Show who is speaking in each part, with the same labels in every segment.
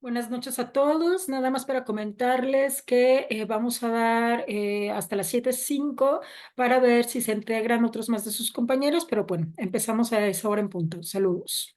Speaker 1: Buenas noches a todos. Nada más para comentarles que vamos a dar hasta las 7:05 para ver si se integran otros más de sus compañeros, pero bueno, empezamos a esa hora en punto. Saludos.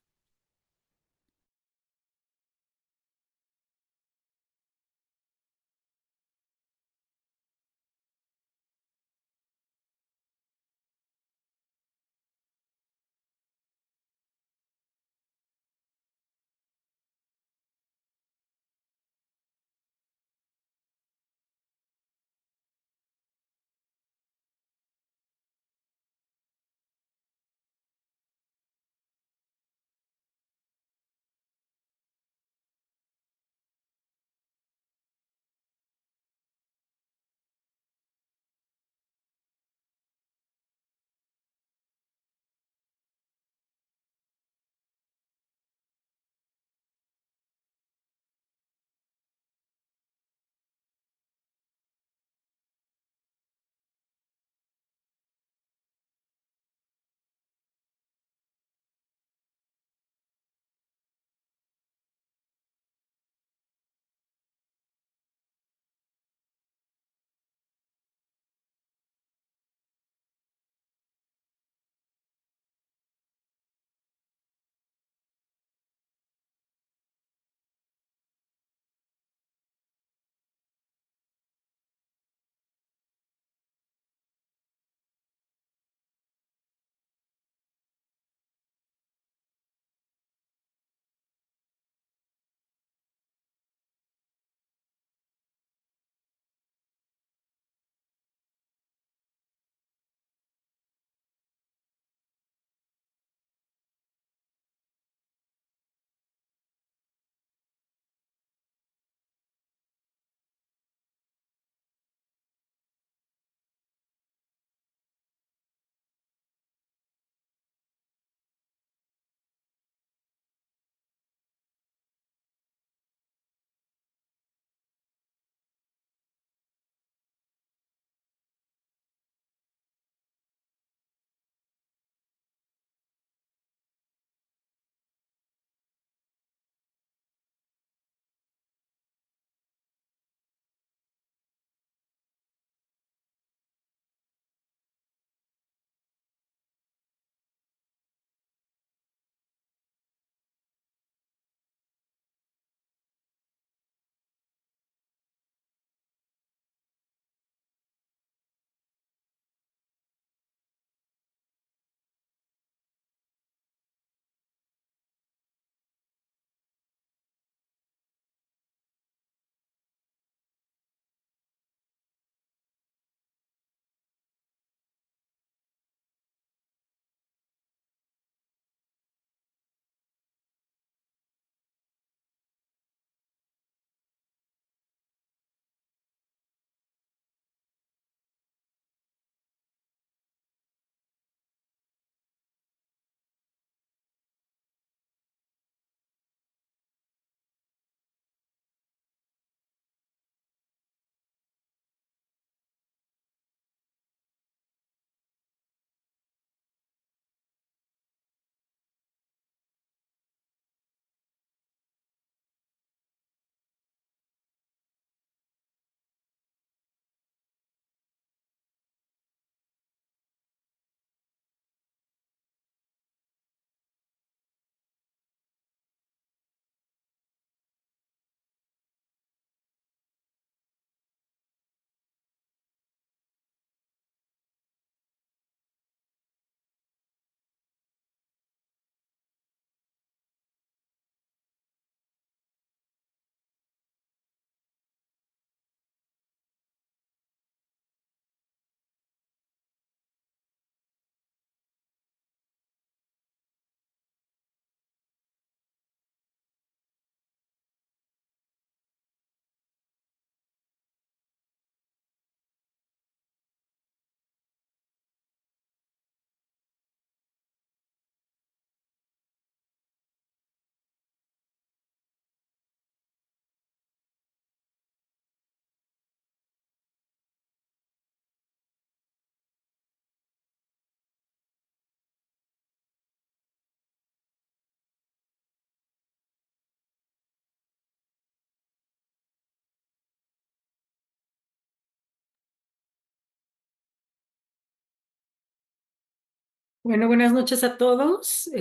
Speaker 1: Bueno, buenas noches a todos.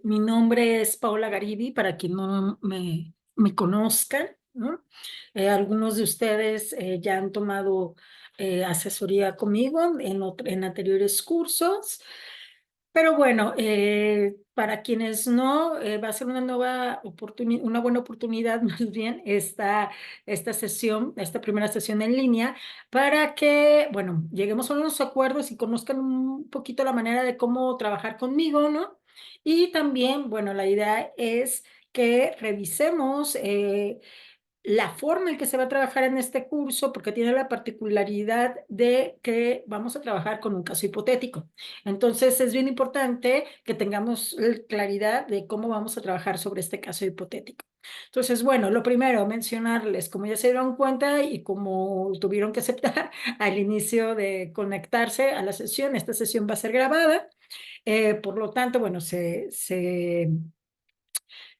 Speaker 1: Mi nombre es Paola Garibi, para quien no me conozcan, ¿no? Algunos de ustedes ya han tomado asesoría conmigo en anteriores cursos. Pero bueno, para quienes no, va a ser una nueva oportunidad, una buena oportunidad más bien esta sesión, esta primera sesión en línea, para que, bueno, lleguemos a unos acuerdos y conozcan un poquito la manera de cómo trabajar conmigo, ¿no? Y también, bueno, la idea es que revisemos la forma en que se va a trabajar en este curso, porque tiene la particularidad de que vamos a trabajar con un caso hipotético. Entonces, es bien importante que tengamos claridad de cómo vamos a trabajar sobre este caso hipotético. Entonces, bueno, lo primero, mencionarles, como ya se dieron cuenta y como tuvieron que aceptar al inicio de conectarse a la sesión, esta sesión va a ser grabada. Por lo tanto, bueno,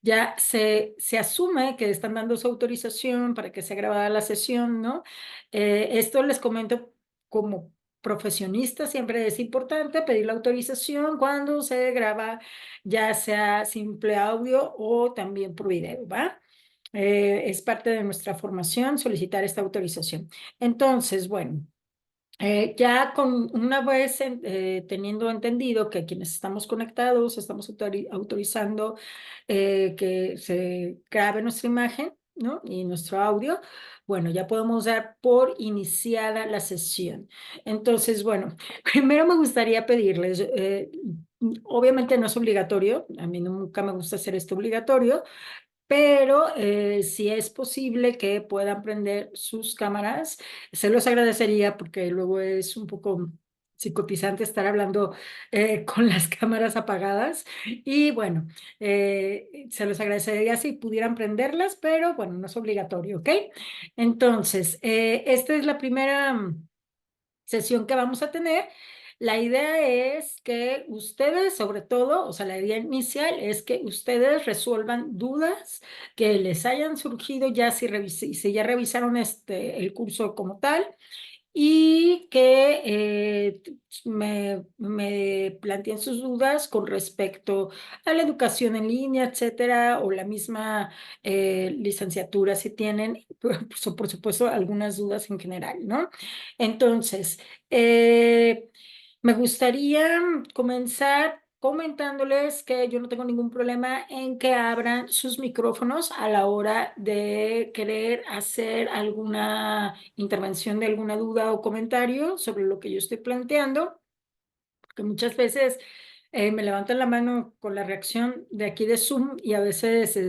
Speaker 1: ya se asume que están dando su autorización para que sea grabada la sesión, ¿no? Esto les comento como profesionista, siempre es importante pedir la autorización cuando se graba, ya sea simple audio o también por video, ¿va? Es parte de nuestra formación solicitar esta autorización. Entonces, bueno. Ya con una vez teniendo entendido que quienes estamos conectados estamos autorizando que se grabe nuestra imagen, ¿no? Y nuestro audio, bueno, ya podemos dar por iniciada la sesión. Entonces, bueno, primero me gustaría pedirles, obviamente no es obligatorio, a mí nunca me gusta hacer esto obligatorio, pero si es posible que puedan prender sus cámaras, se los agradecería porque luego es un poco psicotizante estar hablando con las cámaras apagadas. Y bueno, se los agradecería si pudieran prenderlas, pero bueno, no es obligatorio, ¿ok? Entonces, esta es la primera sesión que vamos a tener. La idea es que ustedes, sobre todo, o sea, la idea inicial es que ustedes resuelvan dudas que les hayan surgido ya si ya revisaron el curso como tal y que me planteen sus dudas con respecto a la educación en línea, etcétera, o la misma licenciatura si tienen, por supuesto, algunas dudas en general, ¿no? Entonces, eh, me gustaría comenzar comentándoles que yo no tengo ningún problema en que abran sus micrófonos a la hora de querer hacer alguna intervención de alguna duda o comentario sobre lo que yo estoy planteando, porque muchas veces me levantan la mano con la reacción de aquí de Zoom y a veces,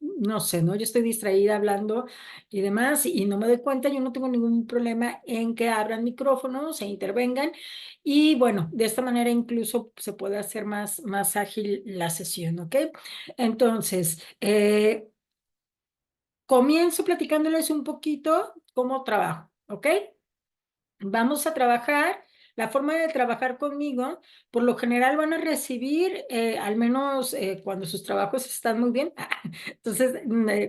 Speaker 1: no sé, ¿no? Yo estoy distraída hablando y demás y no me doy cuenta, yo no tengo ningún problema en que abran micrófonos e intervengan y bueno, de esta manera incluso se puede hacer más ágil la sesión, ¿ok? Entonces, comienzo platicándoles un poquito cómo trabajo, ¿ok? Vamos a trabajar, la forma de trabajar conmigo, por lo general van a recibir, al menos cuando sus trabajos están muy bien, entonces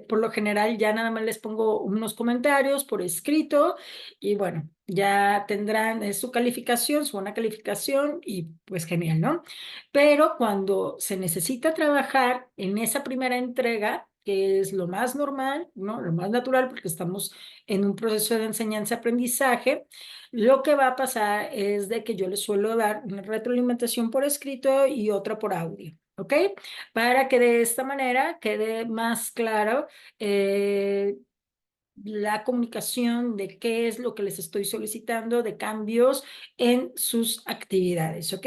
Speaker 1: por lo general ya nada más les pongo unos comentarios por escrito y bueno, ya tendrán su calificación, su buena calificación y pues genial, ¿no? Pero cuando se necesita trabajar en esa primera entrega, que es lo más normal, ¿no? Lo más natural porque estamos en un proceso de enseñanza-aprendizaje, lo que va a pasar es de que yo les suelo dar una retroalimentación por escrito y otra por audio, ¿ok? Para que de esta manera quede más claro la comunicación de qué es lo que les estoy solicitando de cambios en sus actividades, ¿ok?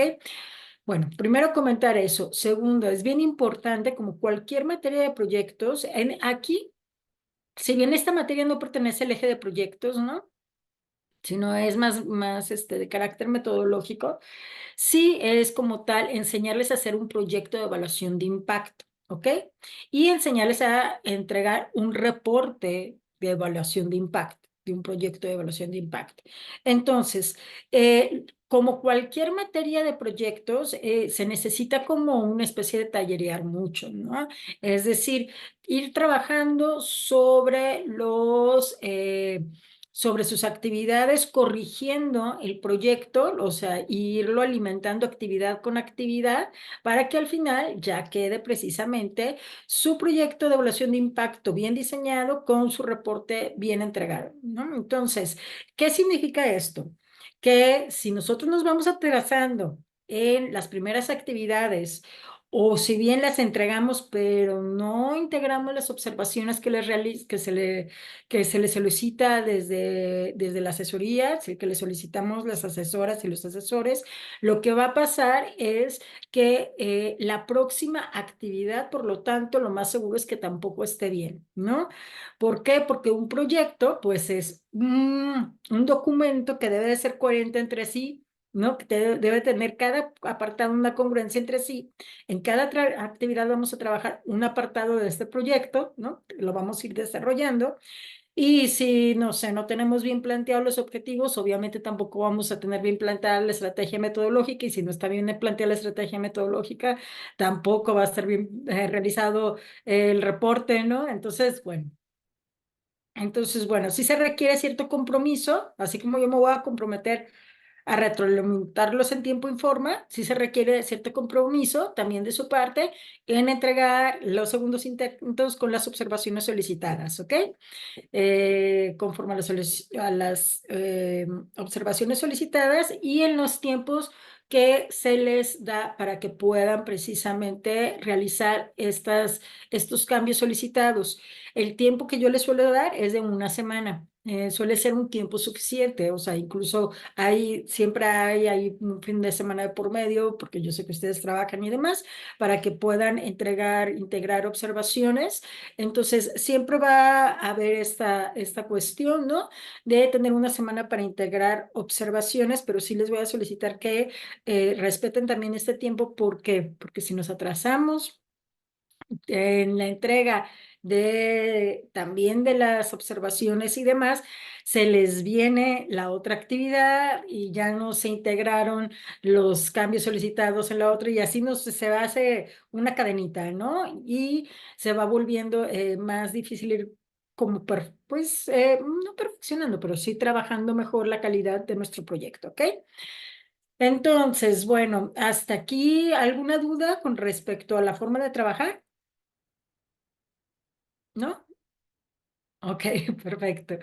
Speaker 1: Bueno, primero comentar eso. Segundo, es bien importante, como cualquier materia de proyectos, aquí, si bien esta materia no pertenece al eje de proyectos, ¿no? Sino es más de carácter metodológico, sí es como tal enseñarles a hacer un proyecto de evaluación de impacto, ¿ok? Y enseñarles a entregar un reporte de evaluación de impacto, de un proyecto de evaluación de impacto. Entonces, como cualquier materia de proyectos, se necesita como una especie de tallerear mucho, ¿no? Es decir, ir trabajando sobre sobre sus actividades, corrigiendo el proyecto, o sea, irlo alimentando actividad con actividad para que al final ya quede precisamente su proyecto de evaluación de impacto bien diseñado con su reporte bien entregado, ¿no? Entonces, ¿qué significa esto? Que si nosotros nos vamos atrasando en las primeras actividades, o si bien las entregamos, pero no integramos las observaciones que se le solicita desde la asesoría, que le solicitamos las asesoras y los asesores, lo que va a pasar es que la próxima actividad, por lo tanto, lo más seguro es que tampoco esté bien, ¿no? ¿Por qué? Porque un proyecto, pues es un documento que debe de ser coherente entre sí, ¿no? Que debe tener cada apartado una congruencia entre sí. En cada actividad vamos a trabajar un apartado de este proyecto, ¿no? Lo vamos a ir desarrollando. Y si, no sé, no tenemos bien planteados los objetivos, obviamente tampoco vamos a tener bien planteada la estrategia metodológica. Y si no está bien planteada la estrategia metodológica, tampoco va a estar bien realizado el reporte, ¿no? Entonces, bueno, sí se requiere cierto compromiso, así como yo me voy a comprometer a retroalimentarlos en tiempo y forma, sí se requiere cierto compromiso también de su parte en entregar los segundos intentos con las observaciones solicitadas, ¿ok? Conforme a las observaciones solicitadas y en los tiempos que se les da para que puedan precisamente realizar estos cambios solicitados. El tiempo que yo les suelo dar es de una semana. Suele ser un tiempo suficiente, o sea, incluso siempre hay un fin de semana de por medio, porque yo sé que ustedes trabajan y demás, para que puedan integrar observaciones. Entonces, siempre va a haber esta cuestión, ¿no? De tener una semana para integrar observaciones, pero sí les voy a solicitar que respeten también este tiempo. ¿Por qué? Porque si nos atrasamos en la entrega también de las observaciones y demás, se les viene la otra actividad y ya no se integraron los cambios solicitados en la otra y así se hace una cadenita, ¿no? Y se va volviendo más difícil ir como, pues, no perfeccionando, pero sí trabajando mejor la calidad de nuestro proyecto, ¿ok? Entonces, bueno, hasta aquí, ¿alguna duda con respecto a la forma de trabajar? ¿No? Ok, perfecto.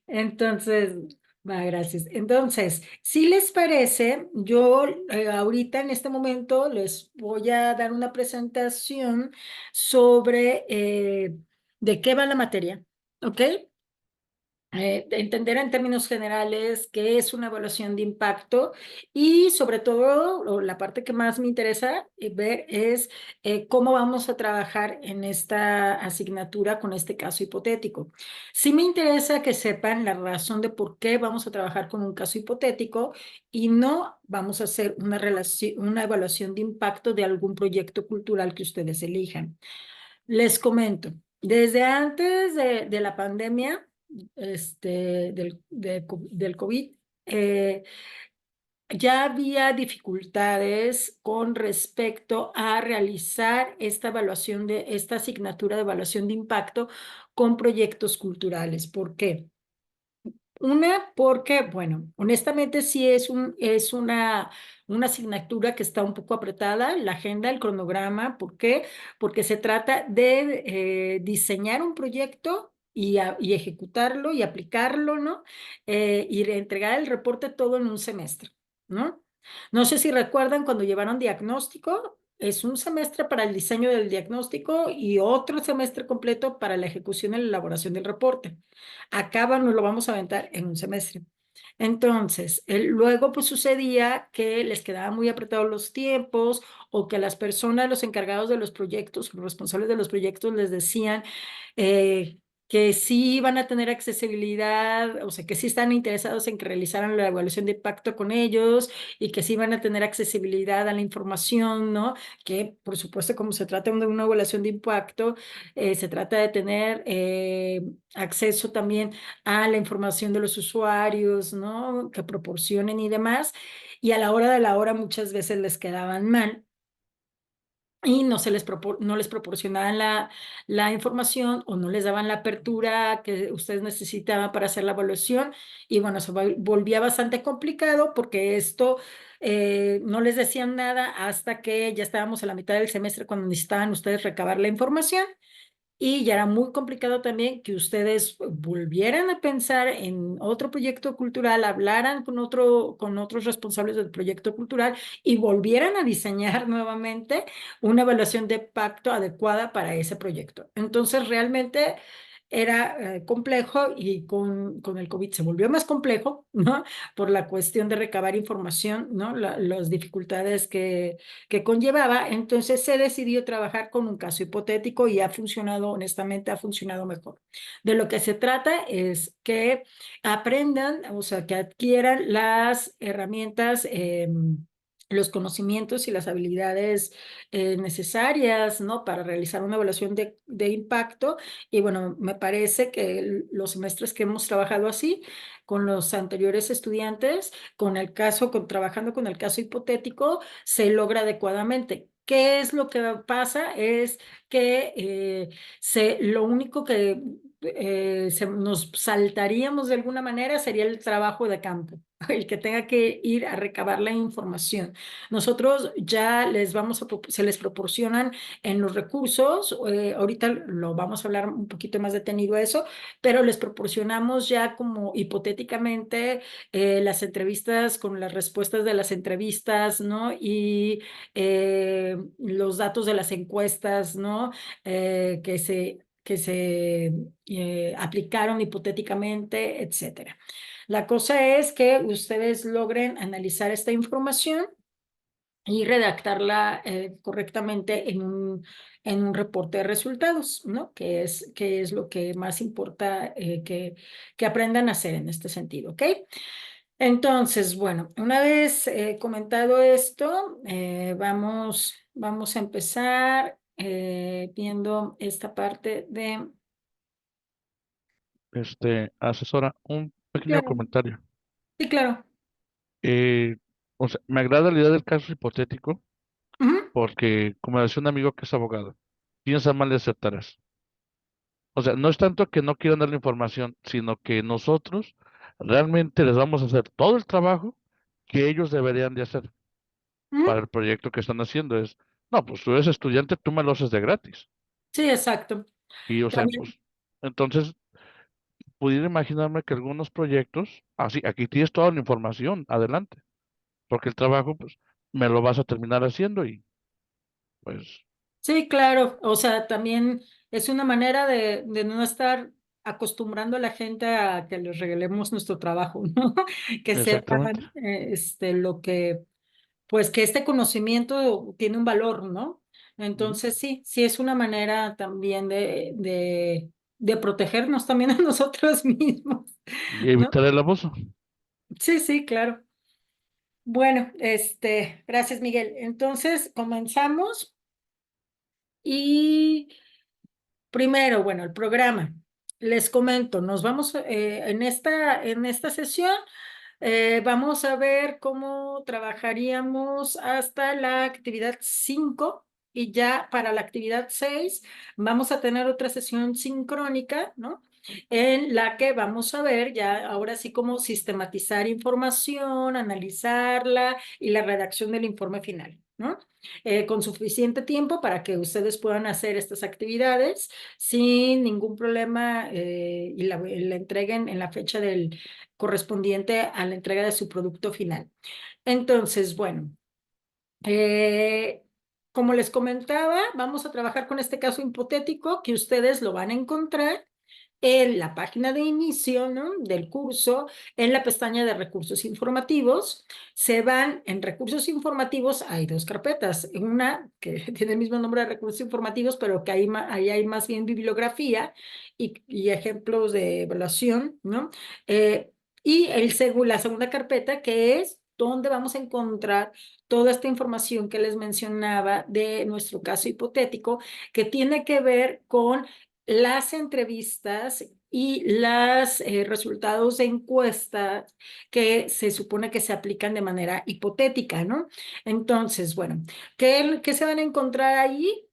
Speaker 1: Entonces, gracias. Entonces, si les parece, yo ahorita en este momento les voy a dar una presentación sobre de qué va la materia, ¿ok? Entender en términos generales qué es una evaluación de impacto y sobre todo la parte que más me interesa ver es cómo vamos a trabajar en esta asignatura con este caso hipotético. Sí me interesa que sepan la razón de por qué vamos a trabajar con un caso hipotético y no vamos a hacer una evaluación de impacto de algún proyecto cultural que ustedes elijan. Les comento, desde antes de la pandemia, del COVID, eh, ya había dificultades con respecto a realizar esta asignatura de evaluación de impacto con proyectos culturales. ¿Por qué? Porque, bueno, honestamente sí es una asignatura que está un poco apretada, la agenda, el cronograma. ¿Por qué? Porque se trata de diseñar un proyecto y ejecutarlo y aplicarlo, ¿no? Y entregar el reporte todo en un semestre, ¿no? No sé si recuerdan cuando llevaron diagnóstico, es un semestre para el diseño del diagnóstico y otro semestre completo para la ejecución y la elaboración del reporte. Acá nos lo vamos a aventar en un semestre. Entonces, luego pues sucedía que les quedaban muy apretados los tiempos o que a las personas, los encargados de los proyectos, los responsables de los proyectos les decían eh, que sí iban a tener accesibilidad, o sea, que sí están interesados en que realizaran la evaluación de impacto con ellos y que sí iban a tener accesibilidad a la información, ¿no? Que por supuesto, como se trata de una evaluación de impacto, se trata de tener acceso también a la información de los usuarios, ¿no? Que proporcionen y demás. Y a la hora de la hora muchas veces les quedaban mal y no les proporcionaban la información o no les daban la apertura que ustedes necesitaban para hacer la evaluación. Y bueno, se volvía bastante complicado porque esto no les decían nada hasta que ya estábamos a la mitad del semestre cuando necesitaban ustedes recabar la información. Y ya era muy complicado también que ustedes volvieran a pensar en otro proyecto cultural, hablaran con otros responsables del proyecto cultural y volvieran a diseñar nuevamente una evaluación de impacto adecuada para ese proyecto. Entonces, realmente era complejo y con el COVID se volvió más complejo, ¿no? Por la cuestión de recabar información, ¿no? Las dificultades que conllevaba. Entonces se decidió trabajar con un caso hipotético y ha funcionado, honestamente, ha funcionado mejor. De lo que se trata es que aprendan, o sea, que adquieran las herramientas. Los conocimientos y las habilidades necesarias, ¿no? Para realizar una evaluación de impacto. Y bueno, me parece que los semestres que hemos trabajado así con los anteriores estudiantes, trabajando con el caso hipotético, se logra adecuadamente. ¿Qué es lo que pasa? Es que lo único que nos saltaríamos de alguna manera sería el trabajo de campo, el que tenga que ir a recabar la información. Nosotros ya se les proporcionan en los recursos, ahorita lo vamos a hablar un poquito más detenido a eso, pero les proporcionamos ya como hipotéticamente las entrevistas con las respuestas de las entrevistas, ¿no? Y los datos de las encuestas, ¿no? Que se aplicaron hipotéticamente, etcétera. La cosa es que ustedes logren analizar esta información y redactarla correctamente en un reporte de resultados, ¿no? Que es lo que más importa que aprendan a hacer en este sentido, ¿ok? Entonces, bueno, una vez comentado esto, vamos a empezar viendo esta parte de...
Speaker 2: Asesora, un pequeño
Speaker 1: Claro,
Speaker 2: comentario.
Speaker 1: sí, claro.
Speaker 2: Eh, o sea, me agrada la idea del caso hipotético
Speaker 1: Ujú,
Speaker 2: porque, como decía un amigo que es abogado, piensa mal y aceptarás. O sea, no es tanto que no quieran dar la información, sino que nosotros realmente les vamos a hacer todo el trabajo que ellos deberían de hacer para
Speaker 1: ujú.
Speaker 2: el proyecto que están haciendo. No, pues tú eres estudiante, tú me lo haces de gratis.
Speaker 1: Sí, exacto.
Speaker 2: Y, o sea,
Speaker 1: También,
Speaker 2: pues, entonces, pudiera imaginarme que algunos proyectos, así, aquí tienes toda la información, adelante. Porque el trabajo, pues, me lo vas a terminar haciendo y, pues,
Speaker 1: sí, claro. O sea, también es una manera de no estar acostumbrando a la gente a que les regalemos nuestro trabajo, ¿no? Que
Speaker 2: exactamente.
Speaker 1: sepan lo que pues que este conocimiento tiene un valor, ¿no?
Speaker 2: Ujú.
Speaker 1: Entonces, sí, sí es una manera también de protegernos también a nosotros mismos,
Speaker 2: Y
Speaker 1: ¿no?
Speaker 2: evitar el abuso.
Speaker 1: Sí, sí, claro. Bueno, gracias, Miguel. Entonces, comenzamos y primero, bueno, el programa. Les comento, nos vamos en esta sesión. Vamos a ver cómo trabajaríamos hasta la actividad 5 y ya para la actividad 6 vamos a tener otra sesión sincrónica, ¿no? En la que vamos a ver ya ahora sí cómo sistematizar información, analizarla y la redacción del informe final, ¿no? Con suficiente tiempo para que ustedes puedan hacer estas actividades sin ningún problema y la entreguen en la fecha correspondiente a la entrega de su producto final. Entonces, bueno, eh, como les comentaba, vamos a trabajar con este caso hipotético que ustedes lo van a encontrar en la página de inicio, ¿no? Del curso, en la pestaña de recursos informativos. Se van en recursos informativos, hay dos carpetas, una que tiene el mismo nombre de recursos informativos, pero que ahí hay más bien bibliografía y ejemplos de evaluación, ¿no? Eh, y la segunda carpeta que es donde vamos a encontrar toda esta información que les mencionaba de nuestro caso hipotético, que tiene que ver con las entrevistas y los resultados de encuestas que se supone que se aplican de manera hipotética, ¿no? Entonces, bueno, ¿qué se van a encontrar ahí?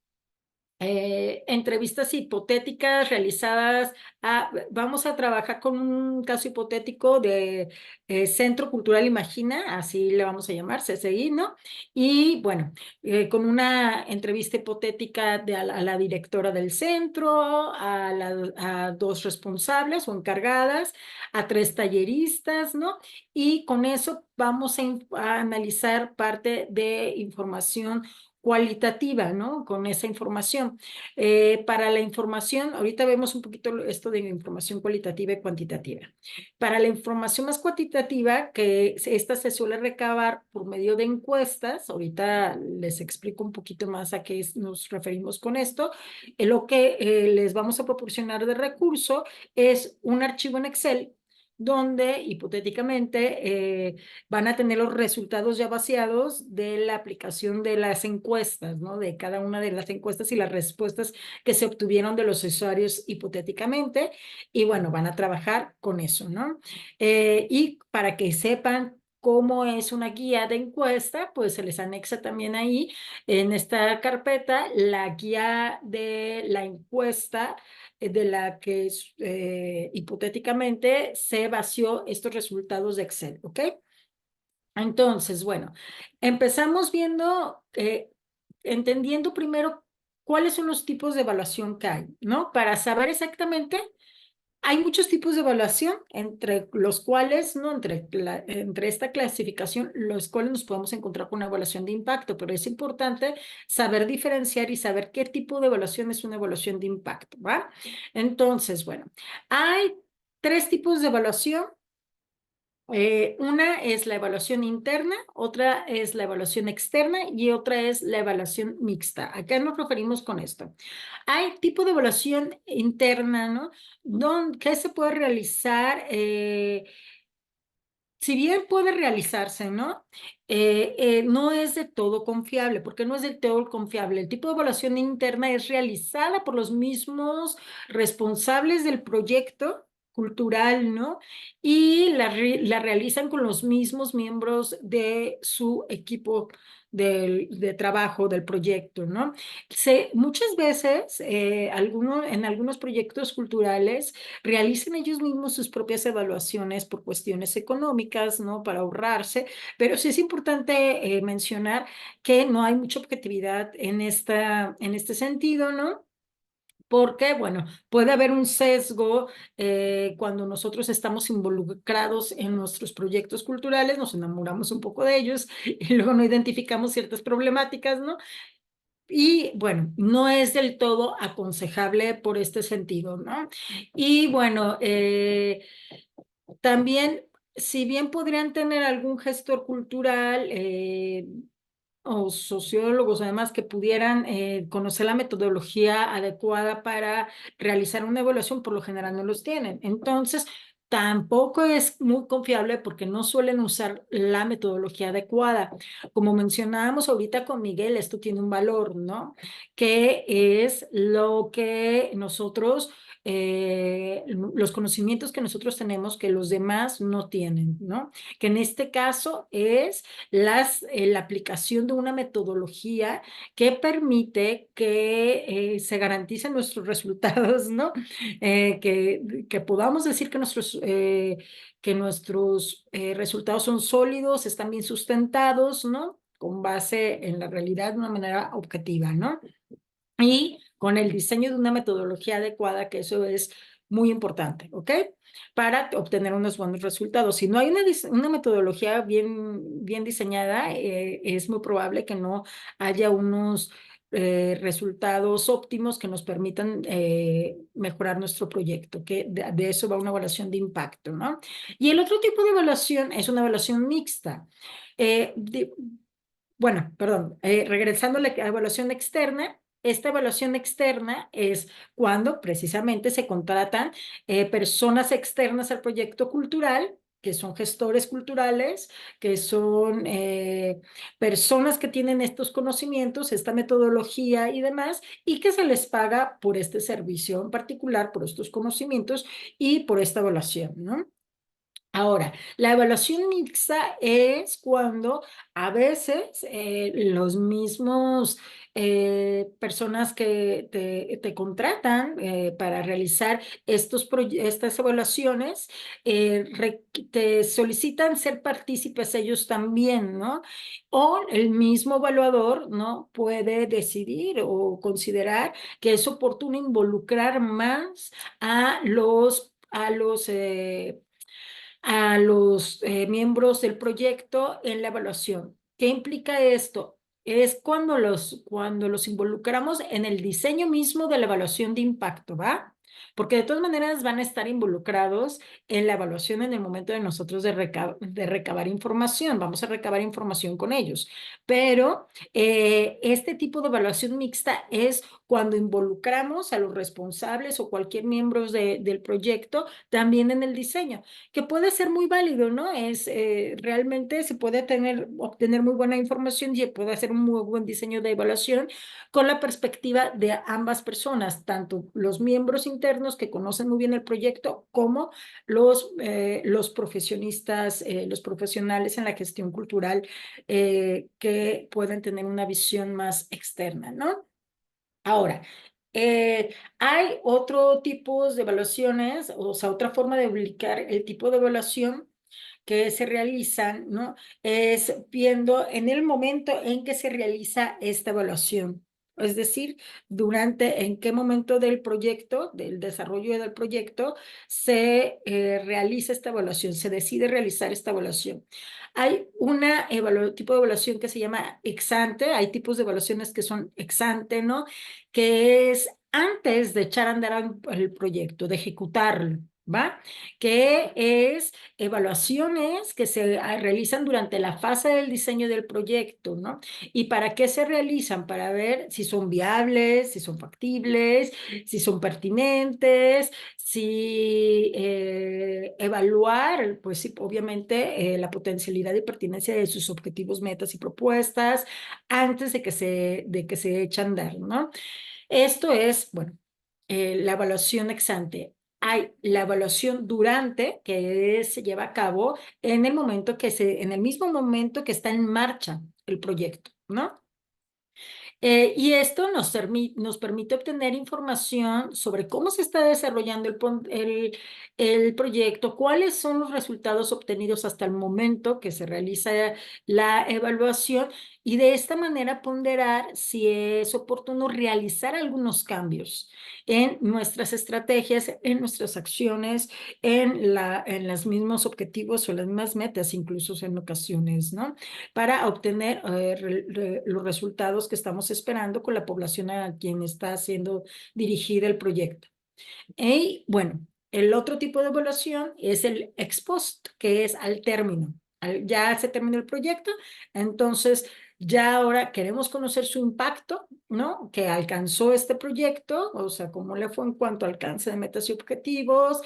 Speaker 1: Entrevistas hipotéticas realizadas. Vamos a trabajar con un caso hipotético de Centro Cultural Imagina, así le vamos a llamar, CCI, ¿no? Y bueno, con una entrevista hipotética a la directora del centro, a dos responsables o encargadas, a tres talleristas, ¿no? Y con eso vamos a analizar parte de información cualitativa, ¿no? Con esa información. Para la información, ahorita vemos un poquito esto de información cualitativa y cuantitativa. Para la información más cuantitativa, que esta se suele recabar por medio de encuestas, ahorita les explico un poquito más a qué nos referimos con esto. Lo que les vamos a proporcionar de recurso es un archivo en Excel donde hipotéticamente van a tener los resultados ya vaciados de la aplicación de las encuestas, ¿no? De cada una de las encuestas y las respuestas que se obtuvieron de los usuarios hipotéticamente. Y bueno, van a trabajar con eso, ¿no? Y para que sepan cómo es una guía de encuesta, pues se les anexa también ahí en esta carpeta la guía de la encuesta de la que hipotéticamente se vació estos resultados de Excel, ¿ok? Entonces, bueno, empezamos viendo, entendiendo primero cuáles son los tipos de evaluación que hay, ¿no? Para saber exactamente, hay muchos tipos de evaluación, entre los cuales, ¿no? Entre esta clasificación, los cuales nos podemos encontrar con una evaluación de impacto, pero es importante saber diferenciar y saber qué tipo de evaluación es una evaluación de impacto, ¿va? Entonces, bueno, hay tres tipos de evaluación. Una es la evaluación interna, otra es la evaluación externa y otra es la evaluación mixta. ¿A qué nos referimos con esto? Hay tipo de evaluación interna, ¿no? ¿Qué se puede realizar? Si bien puede realizarse, ¿no? No es de todo confiable. ¿Por qué no es del todo confiable? El tipo de evaluación interna es realizada por los mismos responsables del proyecto cultural, ¿no? Y la realizan con los mismos miembros de su equipo de trabajo del proyecto, ¿no? Muchas veces, en algunos proyectos culturales, realicen ellos mismos sus propias evaluaciones por cuestiones económicas, ¿no? Para ahorrarse, pero sí es importante mencionar que no hay mucha objetividad en este sentido, ¿no? Porque, bueno, puede haber un sesgo cuando nosotros estamos involucrados en nuestros proyectos culturales, nos enamoramos un poco de ellos y luego no identificamos ciertas problemáticas, ¿no? Y bueno, no es del todo aconsejable por este sentido, ¿no? Y bueno, también, si bien podrían tener algún gestor cultural o sociólogos, además, que pudieran conocer la metodología adecuada para realizar una evaluación, por lo general no los tienen. Entonces, tampoco es muy confiable porque no suelen usar la metodología adecuada. Como mencionábamos ahorita con Miguel, esto tiene un valor, ¿no? Que es lo que nosotros los conocimientos que nosotros tenemos que los demás no tienen, ¿no? Que en este caso es la aplicación de una metodología que permite que se garanticen nuestros resultados, ¿no? Que podamos decir que nuestros resultados son sólidos, están bien sustentados, ¿no? Con base en la realidad de una manera objetiva, ¿no? Y con el diseño de una metodología adecuada, que eso es muy importante, ¿ok? Para obtener unos buenos resultados. Si no hay una metodología bien diseñada, es muy probable que no haya unos resultados óptimos que nos permitan mejorar nuestro proyecto, que de eso va una evaluación de impacto, ¿no? Y el otro tipo de evaluación es una evaluación mixta. Eh, de- bueno, perdón, regresando a la evaluación externa, esta evaluación externa es cuando precisamente se contratan personas externas al proyecto cultural que son gestores culturales, que son personas que tienen estos conocimientos, esta metodología y demás, y que se les paga por este servicio en particular, por estos conocimientos y por esta evaluación, ¿no? Ahora, la evaluación mixta es cuando a veces los mismos personas que te contratan para realizar estas evaluaciones te solicitan ser partícipes ellos también, ¿no? O el mismo evaluador, ¿no? Puede decidir o considerar que es oportuno involucrar más a los miembros del proyecto en la evaluación. ¿Qué implica esto? Es cuando los involucramos en el diseño mismo de la evaluación de impacto, ¿va? Porque de todas maneras van a estar involucrados en la evaluación en el momento de nosotros de recabar información. Vamos a recabar información con ellos. Pero este tipo de evaluación mixta es cuando involucramos a los responsables o cualquier miembro del proyecto también en el diseño, que puede ser muy válido, ¿no? Realmente se puede obtener muy buena información y se puede hacer un muy buen diseño de evaluación con la perspectiva de ambas personas, tanto los miembros internos que conocen muy bien el proyecto como los profesionistas, los profesionales en la gestión cultural que pueden tener una visión más externa, ¿no? Ahora, hay otro tipo de evaluaciones, o sea, otra forma de ubicar el tipo de evaluación que se realizan, ¿no? Es viendo en el momento en que se realiza esta evaluación. Es decir, durante en qué momento del proyecto, del desarrollo del proyecto, se realiza esta evaluación, se decide realizar esta evaluación. Hay tipo de evaluación que se llama ex ante, hay tipos de evaluaciones que son ex ante, ¿no? Que es antes de echar a andar el proyecto, de ejecutarlo, ¿va? Que es evaluaciones que se realizan durante la fase del diseño del proyecto, ¿no? ¿Y para qué se realizan? Para ver si son viables, si son factibles, si son pertinentes, si evaluar, pues sí, obviamente, la potencialidad y pertinencia de sus objetivos, metas y propuestas antes de que se echen a andar, ¿no? Esto es, bueno, la evaluación ex ante. Hay la evaluación durante, que se lleva a cabo en el mismo momento que está en marcha el proyecto, ¿no? Y esto nos permite obtener información sobre cómo se está desarrollando el proyecto, cuáles son los resultados obtenidos hasta el momento que se realiza la evaluación y de esta manera ponderar si es oportuno realizar algunos cambios en nuestras estrategias, en nuestras acciones, en los mismos objetivos o las mismas metas, incluso en ocasiones, ¿no? Para obtener los resultados que estamos esperando con la población a quien está siendo dirigida el proyecto. Y bueno, el otro tipo de evaluación es el ex post, que es al término. Ya se terminó el proyecto, entonces ya ahora queremos conocer su impacto, ¿no? Que alcanzó este proyecto, o sea, cómo le fue en cuanto al alcance de metas y objetivos,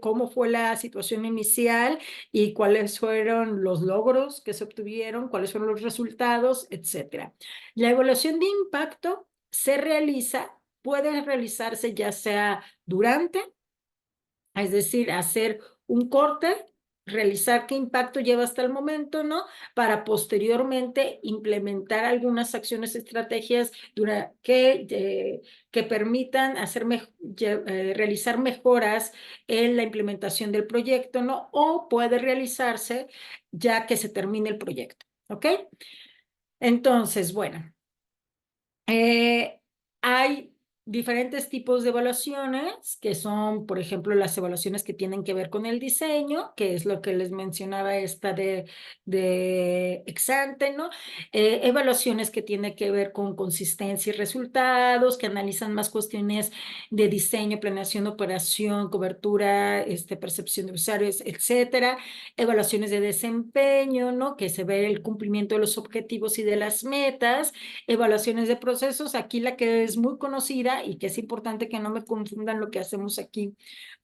Speaker 1: cómo fue la situación inicial y cuáles fueron los logros que se obtuvieron, cuáles fueron los resultados, etcétera. La evaluación de impacto puede realizarse ya sea durante, es decir, hacer un corte, realizar qué impacto lleva hasta el momento, ¿no? Para posteriormente implementar algunas acciones, estrategias que permitan realizar mejoras en la implementación del proyecto, ¿no? O puede realizarse ya que se termine el proyecto, ¿ok? Entonces, bueno. Hay diferentes tipos de evaluaciones, que son, por ejemplo, las evaluaciones que tienen que ver con el diseño, que es lo que les mencionaba esta de ex ante, ¿no? Evaluaciones que tienen que ver con consistencia y resultados, que analizan más cuestiones de diseño, planeación, operación, cobertura, percepción de usuarios, etcétera. Evaluaciones de desempeño, ¿no? Que se ve el cumplimiento de los objetivos y de las metas. Evaluaciones de procesos, aquí la que es muy conocida cosa y que es importante que no me confundan lo que hacemos aquí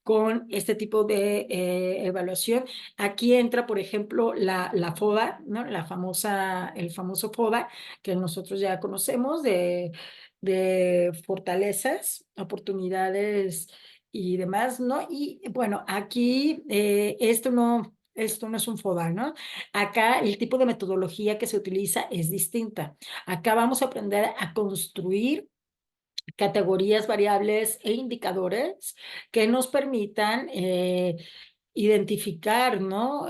Speaker 1: con este tipo de evaluación. Aquí entra, por ejemplo, la FODA, ¿no? El famoso FODA que nosotros ya conocemos de fortalezas, oportunidades y demás, ¿no? Y bueno, aquí esto no es un FODA, ¿no? Acá el tipo de metodología que se utiliza es distinta. Acá vamos a aprender a construir categorías, variables e indicadores que nos permitan identificar, ¿no?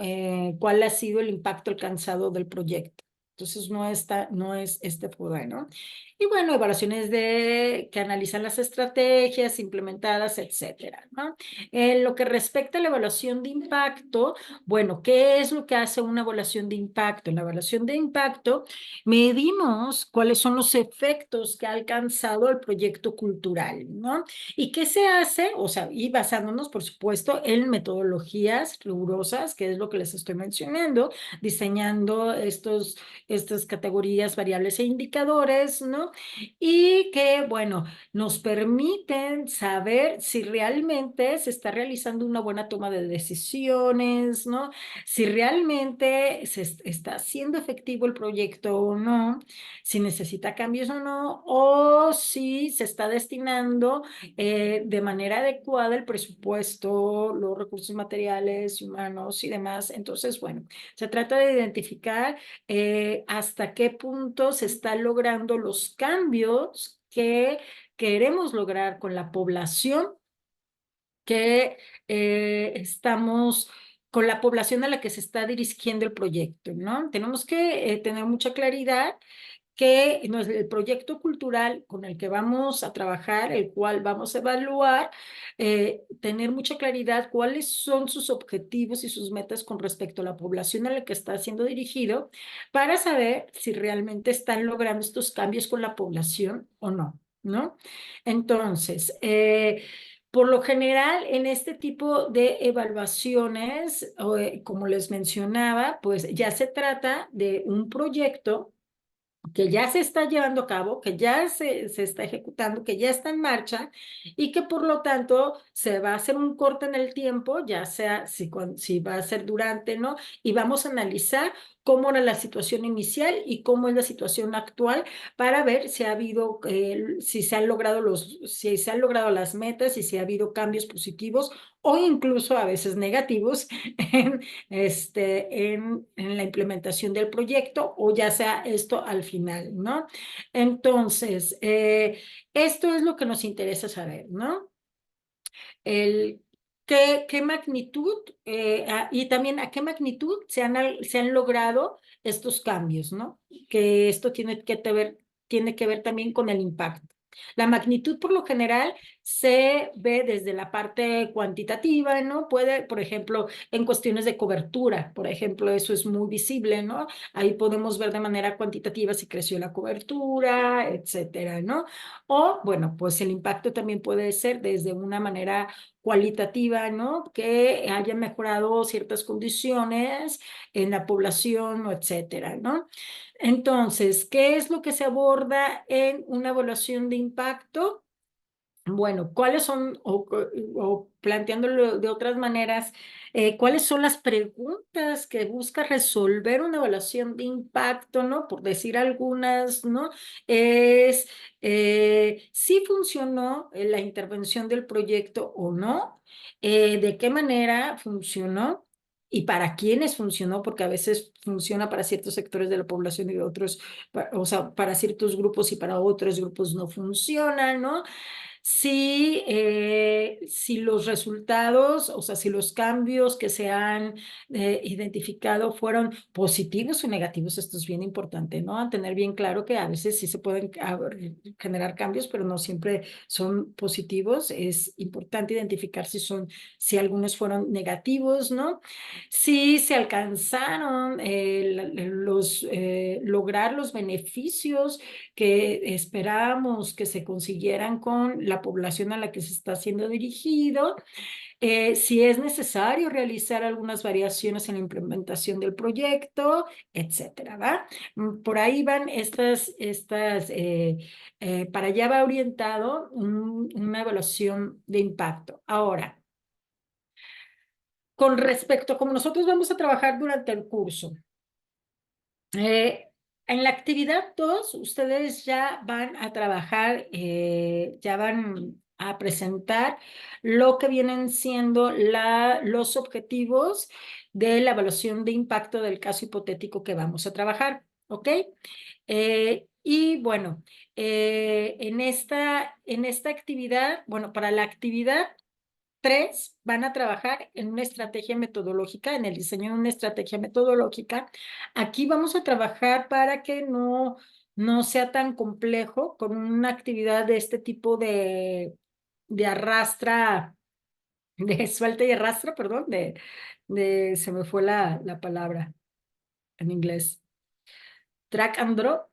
Speaker 1: Cuál ha sido el impacto alcanzado del proyecto. Entonces, no es este FUDA, ¿no? Y bueno, evaluaciones que analizan las estrategias implementadas, etcétera, ¿no? En lo que respecta a la evaluación de impacto, bueno, ¿qué es lo que hace una evaluación de impacto? En la evaluación de impacto medimos cuáles son los efectos que ha alcanzado el proyecto cultural, ¿no? ¿Y qué se hace? O sea, y basándonos, por supuesto, en metodologías rigurosas, que es lo que les estoy mencionando, diseñando estas categorías, variables e indicadores, ¿no? Y que, bueno, nos permiten saber si realmente se está realizando una buena toma de decisiones, ¿no? Si realmente está siendo efectivo el proyecto o no, si necesita cambios o no, o si se está destinando de manera adecuada el presupuesto, los recursos materiales, humanos y demás. Entonces, bueno, se trata de identificar hasta qué punto se están logrando los cambios que queremos lograr con la población que estamos con la población a la que se está dirigiendo el proyecto, ¿no? Tenemos que tener mucha claridad que el proyecto cultural con el que vamos a trabajar, el cual vamos a evaluar, tener mucha claridad cuáles son sus objetivos y sus metas con respecto a la población a la que está siendo dirigido, para saber si realmente están logrando estos cambios con la población o no, ¿no? Entonces, por lo general, en este tipo de evaluaciones, como les mencionaba, pues ya se trata de un proyecto que ya se está llevando a cabo, que ya se está ejecutando, que ya está en marcha y que por lo tanto se va a hacer un corte en el tiempo, ya sea si va a ser durante, ¿no? Y vamos a analizar cómo era la situación inicial y cómo es la situación actual para ver si ha habido, si se han logrado las metas y si ha habido cambios positivos o incluso a veces negativos en en la implementación del proyecto o ya sea esto al final, ¿no? Entonces, esto es lo que nos interesa saber, ¿no? El, qué magnitud y también a qué magnitud se han logrado estos cambios, ¿no? Que esto tiene que ver también con el impacto. La magnitud por lo general se ve desde la parte cuantitativa, ¿no? Puede, por ejemplo, en cuestiones de cobertura, por ejemplo, eso es muy visible, ¿no? Ahí podemos ver de manera cuantitativa si creció la cobertura, etcétera, ¿no? O, bueno, pues el impacto también puede ser desde una manera cualitativa, ¿no? Que haya mejorado ciertas condiciones en la población, o etcétera, ¿no? Entonces, ¿qué es lo que se aborda en una evaluación de impacto? Bueno, ¿cuáles son, o planteándolo de otras maneras, cuáles son las preguntas que busca resolver una evaluación de impacto, ¿no? Por decir algunas, ¿no? Es si funcionó la intervención del proyecto o no, de qué manera funcionó y para quiénes funcionó, porque a veces funciona para ciertos sectores de la población y otros, o sea, para ciertos grupos y para otros grupos no funciona, ¿no? Si los resultados, o sea, si los cambios que se han identificado fueron positivos o negativos, esto es bien importante, ¿no? Tener bien claro que a veces sí se pueden generar cambios, pero no siempre son positivos. Es importante identificar si algunos fueron negativos, ¿no? Si se alcanzaron lograr los beneficios que esperábamos que se consiguieran con la población a la que se está siendo dirigido, Si es necesario realizar algunas variaciones en la implementación del proyecto, etcétera, ¿va? Por ahí van para allá va orientado una evaluación de impacto. Ahora, con respecto a cómo nosotros vamos a trabajar durante el curso, en la actividad 2, ustedes ya van a trabajar, ya van a presentar lo que vienen siendo los objetivos de la evaluación de impacto del caso hipotético que vamos a trabajar, ¿ok? Y bueno, en esta actividad, bueno, para la actividad 3 van a trabajar en una estrategia metodológica, en el diseño de una estrategia metodológica. Aquí vamos a trabajar para que no sea tan complejo con una actividad de este tipo de arrastra, de suelta y arrastra, perdón, se me fue la palabra en inglés. Track and drop,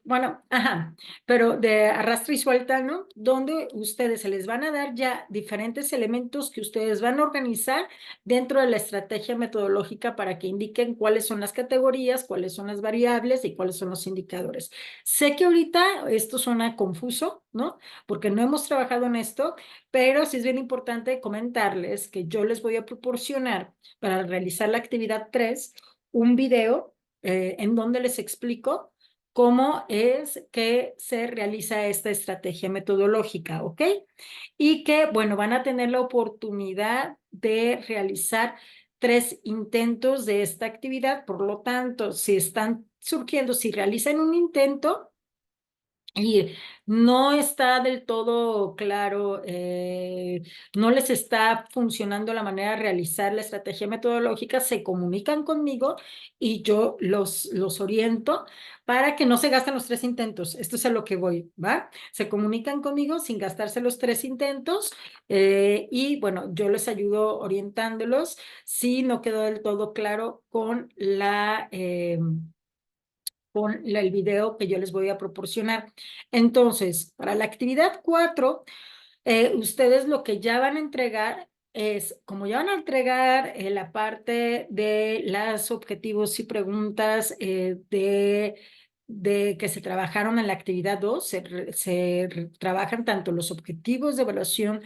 Speaker 1: bueno, ajá, pero de arrastre y suelta, ¿no? Donde ustedes se les van a dar ya diferentes elementos que ustedes van a organizar dentro de la estrategia metodológica para que indiquen cuáles son las categorías, cuáles son las variables y cuáles son los indicadores. Sé que ahorita esto suena confuso, ¿no? Porque no hemos trabajado en esto, pero sí es bien importante comentarles que yo les voy a proporcionar para realizar la actividad 3 un video en donde les explico cómo es que se realiza esta estrategia metodológica, ¿ok? Y que, bueno, van a tener la oportunidad de realizar 3 intentos de esta actividad. Por lo tanto, si están surgiendo, si realizan un intento, y no está del todo claro, no les está funcionando la manera de realizar la estrategia metodológica, se comunican conmigo y yo los oriento para que no se gasten los 3 intentos. Esto es a lo que voy, ¿va? Se comunican conmigo sin gastarse los 3 intentos y bueno, yo les ayudo orientándolos si no quedó del todo claro con el video que yo les voy a proporcionar. Entonces, para la actividad 4, ustedes lo que ya van a entregar es, como ya van a entregar la parte de los objetivos y preguntas de que se trabajaron en la actividad 2, trabajan tanto los objetivos de evaluación